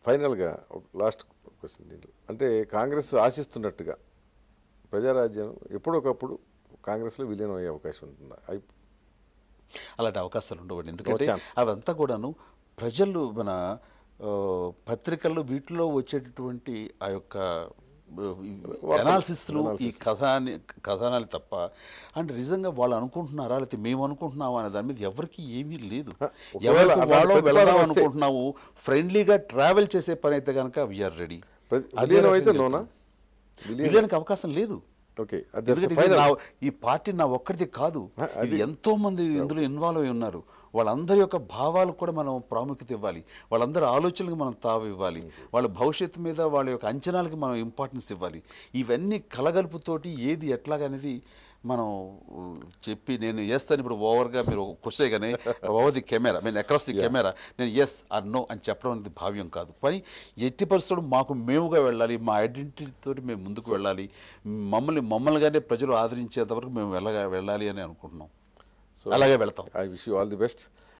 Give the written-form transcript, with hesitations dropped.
ఫైనల్గా last question దీంట్లో అంటే కాంగ్రెస్ ఆశిస్తున్నట్టుగా ప్రజారాజ్యం ఎప్పుడొకప్పుడు కాంగ్రెస్లో విలీనం అయ్యే అవకాశం ఉంటుందా? అలాంటి అవకాశాలు ఉండవండి. ఎందుకంటే ఛాన్స్. అవంతా కూడాను ప్రజలు మన పత్రికల్లో వీటిలో వచ్చేటటువంటి ఆ యొక్క అనాలిసిస్లు ఈ కథనాలు తప్ప అండ్ నిజంగా వాళ్ళు అనుకుంటున్నారా లేకపోతే మేము అనుకుంటున్నావా అనే దాని మీద ఎవరికి ఏమీ లేదు. ఒకవేళ ఎవరికి అలాంటి వాళ్ళు ప్రతిపాదన వెళదాం వస్తే- అనుకుంటున్నాము ఫ్రెండ్లీగా ట్రావెల్ చేసే పని అయితే కనుక వీఆర్ రెడీ. విలీనం అయితే నోనా? విలీనానికి అవకాశం లేదు. ఓకే, ఎందుకంటే ఇది ఈ పార్టీ నా ఒక్కడిది కాదు, ఇది ఎంతో మంది ఇందులో ఇన్వాల్వ్ అయి ఉన్నారు. వాళ్ళందరి యొక్క భావాలు కూడా మనం ప్రాముఖ్యత ఇవ్వాలి, వాళ్ళందరి ఆలోచనలకు మనం తావు ఇవ్వాలి, వాళ్ళ భవిష్యత్తు మీద వాళ్ళ యొక్క అంచనాలకి మనం ఇంపార్టెన్స్ ఇవ్వాలి. ఇవన్నీ కలగలుపుతోటి ఏది ఎట్లాగనేది మనం చెప్పి నేను చేస్తాను. ఇప్పుడు ఓవర్గా మీరు క్వశ్చన్ కానీ ఓవర్ ది కెమెరా నేను అక్రాస్ ది కెమెరా నేను ఎస్ ఆర్ నో అని చెప్పడం అనేది భావ్యం కాదు. కానీ ఎట్టి పరిస్థితులు మాకు మేముగా వెళ్ళాలి, మా ఐడెంటిటీ తోటి మేము ముందుకు వెళ్ళాలి, మమ్మల్నిగానే ప్రజలు ఆదరించేంత వరకు మేము వెళ్ళాలి అని అనుకుంటున్నాం. అలాగే వెళ్తాం. I wish you all the best.